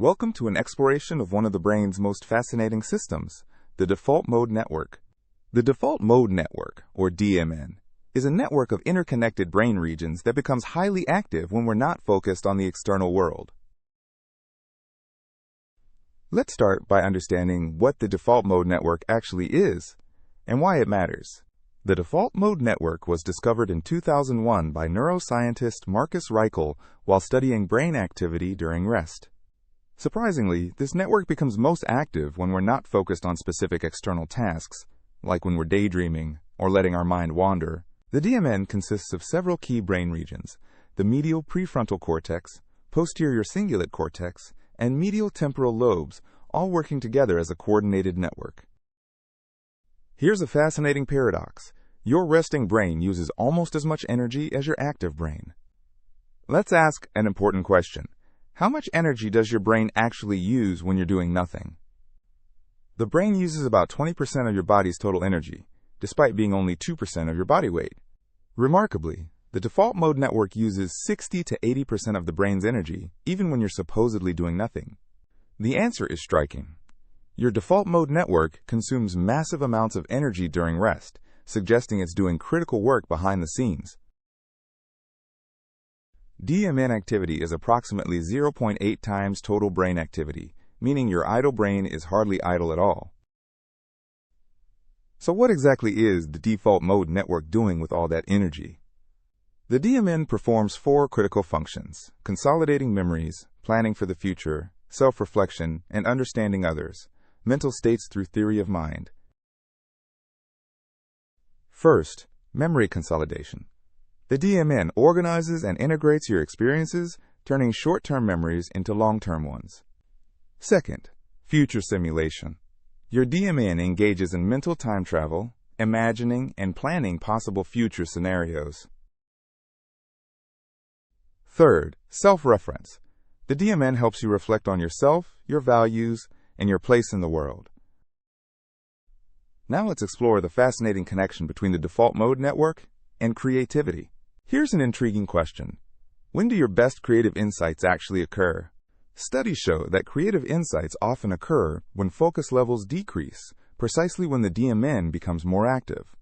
Welcome to an exploration of one of the brain's most fascinating systems, the default mode network. The default mode network, or DMN, is a network of interconnected brain regions that becomes highly active when we're not focused on the external world. Let's start by understanding what the default mode network actually is and why it matters. The default mode network was discovered in 2001 by neuroscientist Marcus Reichel while studying brain activity during rest. Surprisingly, this network becomes most active when we're not focused on specific external tasks, like when we're daydreaming or letting our mind wander. The DMN consists of several key brain regions: the medial prefrontal cortex, posterior cingulate cortex, and medial temporal lobes, all working together as a coordinated network. Here's a fascinating paradox. Your resting brain uses almost as much energy as your active brain. Let's ask an important question. How much energy does your brain actually use when you're doing nothing? The brain uses about 20% of your body's total energy, despite being only 2% of your body weight. Remarkably, the default mode network uses 60 to 80% of the brain's energy, even when you're supposedly doing nothing. The answer is striking. Your default mode network consumes massive amounts of energy during rest, suggesting it's doing critical work behind the scenes. DMN activity is approximately 0.8 times total brain activity, meaning your idle brain is hardly idle at all. So what exactly is the default mode network doing with all that energy? The DMN performs four critical functions: consolidating memories, planning for the future, self-reflection, and understanding others, mental states through theory of mind. First, memory consolidation. The DMN organizes and integrates your experiences, turning short-term memories into long-term ones. Second, future simulation. Your DMN engages in mental time travel, imagining and planning possible future scenarios. Third, self-reference. The DMN helps you reflect on yourself, your values, and your place in the world. Now let's explore the fascinating connection between the default mode network and creativity. Here's an intriguing question. When do your best creative insights actually occur? Studies show that creative insights often occur when focus levels decrease, precisely when the DMN becomes more active.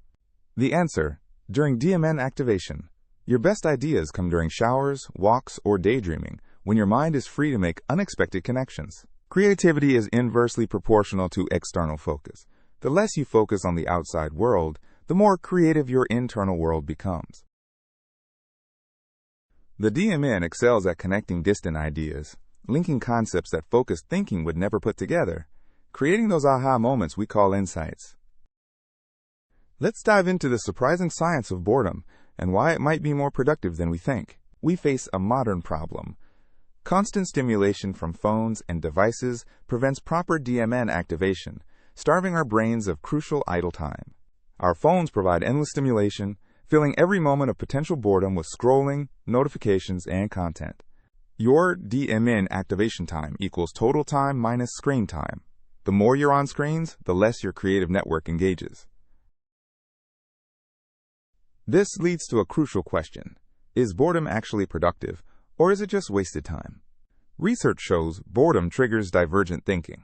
The answer: during DMN activation. Your best ideas come during showers, walks, or daydreaming, when your mind is free to make unexpected connections. Creativity is inversely proportional to external focus. The less you focus on the outside world, the more creative your internal world becomes. The DMN excels at connecting distant ideas, linking concepts that focused thinking would never put together, creating those aha moments we call insights. Let's dive into the surprising science of boredom and why it might be more productive than we think. We face a modern problem. Constant stimulation from phones and devices prevents proper DMN activation, starving our brains of crucial idle time. Our phones provide endless stimulation, filling every moment of potential boredom with scrolling, notifications, and content. Your DMN activation time equals total time minus screen time. The more you're on screens, the less your creative network engages. This leads to a crucial question. Is boredom actually productive, or is it just wasted time? Research shows boredom triggers divergent thinking.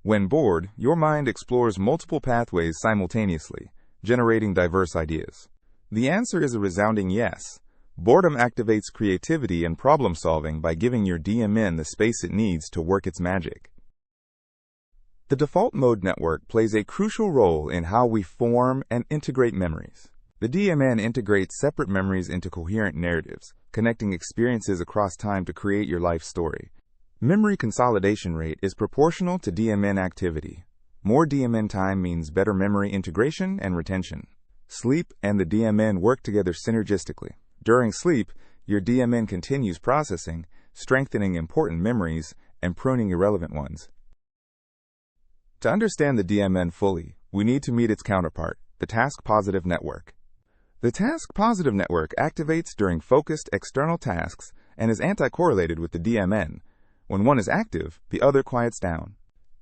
When bored, your mind explores multiple pathways simultaneously, generating diverse ideas. The answer is a resounding yes. Boredom activates creativity and problem-solving by giving your DMN the space it needs to work its magic. The default mode network plays a crucial role in how we form and integrate memories. The DMN integrates separate memories into coherent narratives, connecting experiences across time to create your life story. Memory consolidation rate is proportional to DMN activity. More DMN time means better memory integration and retention. Sleep and the DMN work together synergistically. During sleep, your DMN continues processing, strengthening important memories and pruning irrelevant ones. To understand the DMN fully, we need to meet its counterpart, the task-positive network. The task-positive network activates during focused external tasks and is anti-correlated with the DMN. When one is active, the other quiets down.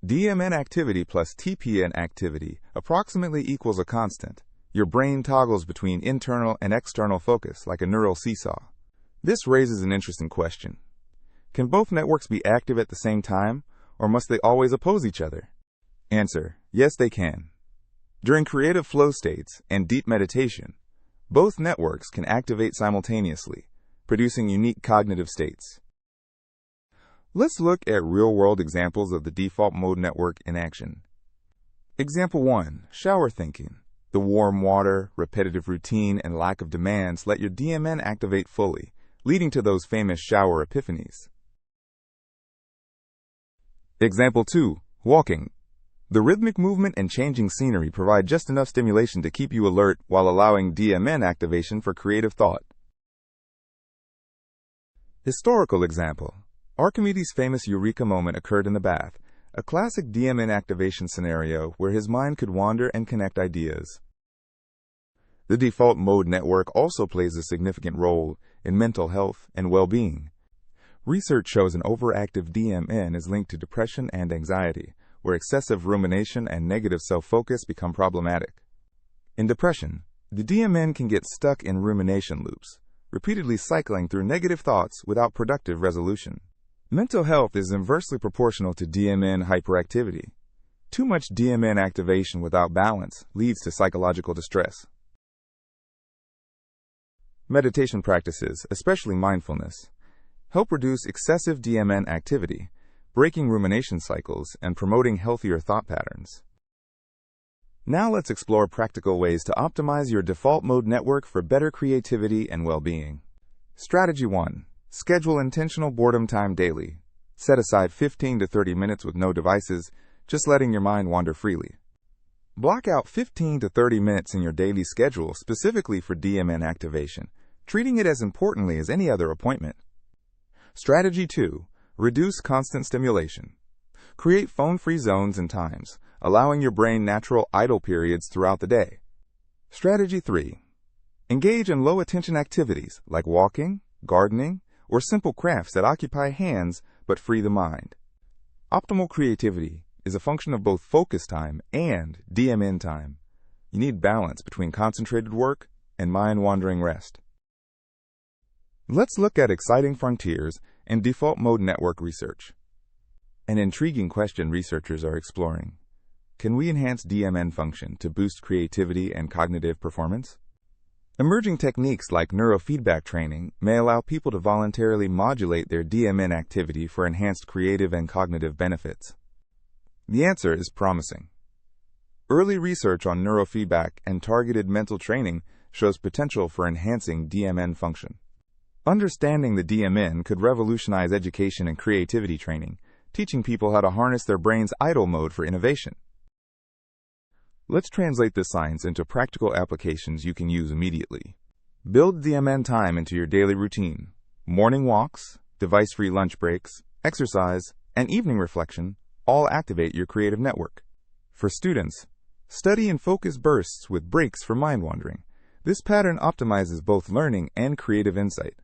DMN activity plus TPN activity approximately equals a constant. Your brain toggles between internal and external focus like a neural seesaw. This raises an interesting question. Can both networks be active at the same time, or must they always oppose each other? Answer: yes, they can. During creative flow states and deep meditation, both networks can activate simultaneously, producing unique cognitive states. Let's look at real-world examples of the default mode network in action. Example 1. Shower thinking. The warm water, repetitive routine, and lack of demands let your DMN activate fully, leading to those famous shower epiphanies. Example 2. Walking. The rhythmic movement and changing scenery provide just enough stimulation to keep you alert while allowing DMN activation for creative thought. Historical example. Archimedes' famous eureka moment occurred in the bath, a classic DMN activation scenario where his mind could wander and connect ideas. The default mode network also plays a significant role in mental health and well-being. Research shows an overactive DMN is linked to depression and anxiety, where excessive rumination and negative self-focus become problematic. In depression, the DMN can get stuck in rumination loops, repeatedly cycling through negative thoughts without productive resolution. Mental health is inversely proportional to DMN hyperactivity. Too much DMN activation without balance leads to psychological distress. Meditation practices, especially mindfulness, help reduce excessive DMN activity, breaking rumination cycles and promoting healthier thought patterns. Now let's explore practical ways to optimize your default mode network for better creativity and well-being. Strategy 1. Schedule intentional boredom time daily. Set aside 15 to 30 minutes with no devices, just letting your mind wander freely. Block out 15 to 30 minutes in your daily schedule specifically for DMN activation, treating it as importantly as any other appointment. Strategy 2. Reduce constant stimulation. Create phone-free zones and times, allowing your brain natural idle periods throughout the day. Strategy 3. Engage in low-attention activities like walking, gardening, or simple crafts that occupy hands but free the mind. Optimal creativity is a function of both focus time and DMN time. You need balance between concentrated work and mind-wandering rest. Let's look at exciting frontiers in default mode network research. An intriguing question researchers are exploring. Can we enhance DMN function to boost creativity and cognitive performance? Emerging techniques like neurofeedback training may allow people to voluntarily modulate their DMN activity for enhanced creative and cognitive benefits. The answer is promising. Early research on neurofeedback and targeted mental training shows potential for enhancing DMN function. Understanding the DMN could revolutionize education and creativity training, teaching people how to harness their brain's idle mode for innovation. Let's translate this science into practical applications you can use immediately. Build DMN time into your daily routine. Morning walks, device-free lunch breaks, exercise, and evening reflection all activate your creative network. For students, study in focus bursts with breaks for mind wandering. This pattern optimizes both learning and creative insight.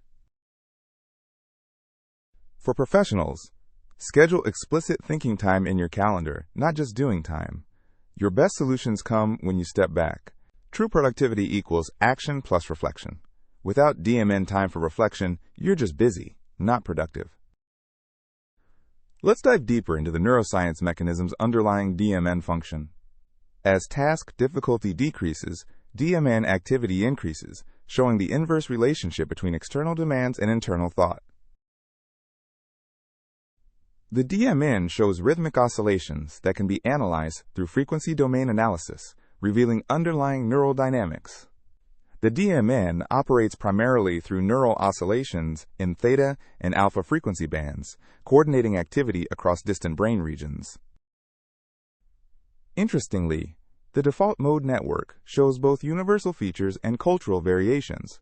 For professionals, schedule explicit thinking time in your calendar, not just doing time. Your best solutions come when you step back. True productivity equals action plus reflection. Without DMN time for reflection, you're just busy, not productive. Let's dive deeper into the neuroscience mechanisms underlying DMN function. As task difficulty decreases, DMN activity increases, showing the inverse relationship between external demands and internal thought. The DMN shows rhythmic oscillations that can be analyzed through frequency domain analysis, revealing underlying neural dynamics. The DMN operates primarily through neural oscillations in theta and alpha frequency bands, coordinating activity across distant brain regions. Interestingly, the default mode network shows both universal features and cultural variations.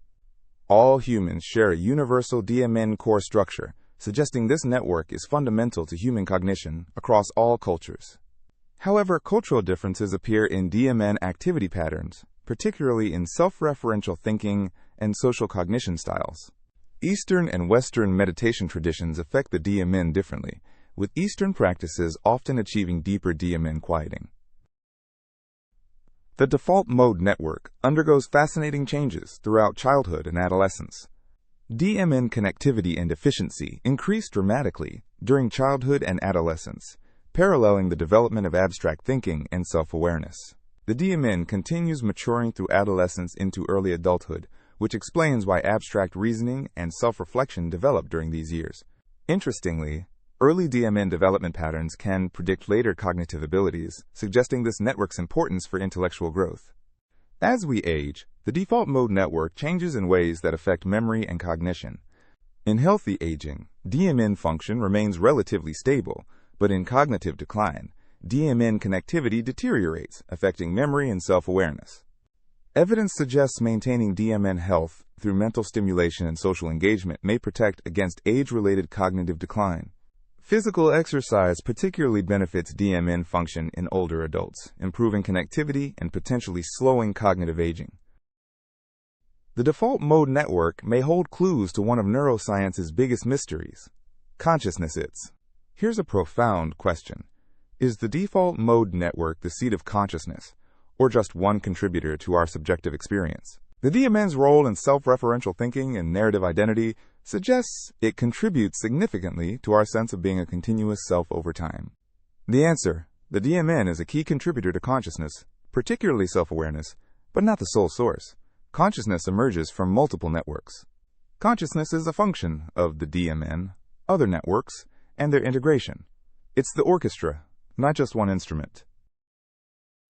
All humans share a universal DMN core structure, suggesting this network is fundamental to human cognition across all cultures. However, cultural differences appear in DMN activity patterns, particularly in self-referential thinking and social cognition styles. Eastern and Western meditation traditions affect the DMN differently, with Eastern practices often achieving deeper DMN quieting. The default mode network undergoes fascinating changes throughout childhood and adolescence. DMN connectivity and efficiency increased dramatically during childhood and adolescence, paralleling the development of abstract thinking and self-awareness. The DMN continues maturing through adolescence into early adulthood, which explains why abstract reasoning and self-reflection develop during these years. Interestingly, early DMN development patterns can predict later cognitive abilities, suggesting this network's importance for intellectual growth. As we age, the default mode network changes in ways that affect memory and cognition. In healthy aging, DMN function remains relatively stable, but in cognitive decline, DMN connectivity deteriorates, affecting memory and self-awareness. Evidence suggests maintaining DMN health through mental stimulation and social engagement may protect against age-related cognitive decline. Physical exercise particularly benefits DMN function in older adults, improving connectivity and potentially slowing cognitive aging. The default mode network may hold clues to one of neuroscience's biggest mysteries: consciousness. Here's a profound question. Is the default mode network the seat of consciousness, or just one contributor to our subjective experience? The DMN's role in self-referential thinking and narrative identity suggests it contributes significantly to our sense of being a continuous self over time. The answer: the DMN is a key contributor to consciousness, particularly self-awareness, but not the sole source. Consciousness emerges from multiple networks. Consciousness is a function of the DMN, other networks, and their integration. It's the orchestra, not just one instrument.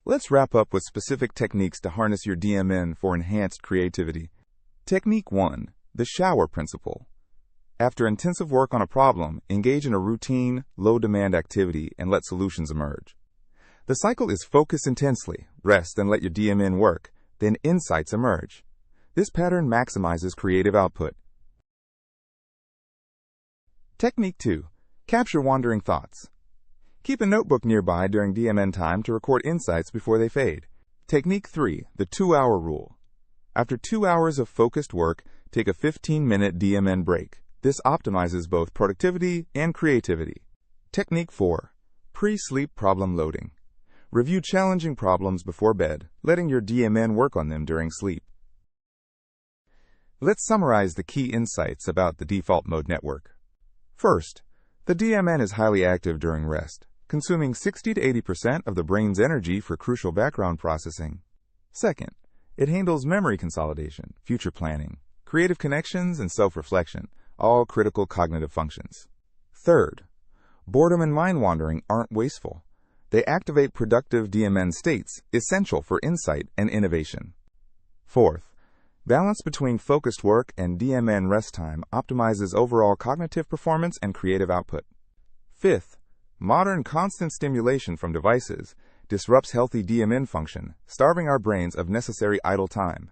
Let's wrap up with specific techniques to harness your DMN for enhanced creativity. Technique 1. The shower principle. After intensive work on a problem, engage in a routine, low-demand activity and let solutions emerge. The cycle is focus intensely, rest and let your DMN work, then insights emerge. This pattern maximizes creative output. Technique 2. Capture wandering thoughts. Keep a notebook nearby during DMN time to record insights before they fade. Technique 3. The 2-hour rule. After 2 hours of focused work, take a 15-minute DMN break. This optimizes both productivity and creativity. Technique 4. Pre-sleep problem loading. Review challenging problems before bed, letting your DMN work on them during sleep. Let's summarize the key insights about the default mode network. First, the DMN is highly active during rest, consuming 60 to 80% of the brain's energy for crucial background processing. Second, it handles memory consolidation, future planning, creative connections, and self-reflection, all critical cognitive functions. Third, boredom and mind-wandering aren't wasteful. They activate productive DMN states, essential for insight and innovation. Fourth, balance between focused work and DMN rest time optimizes overall cognitive performance and creative output. Fifth, modern constant stimulation from devices disrupts healthy DMN function, starving our brains of necessary idle time.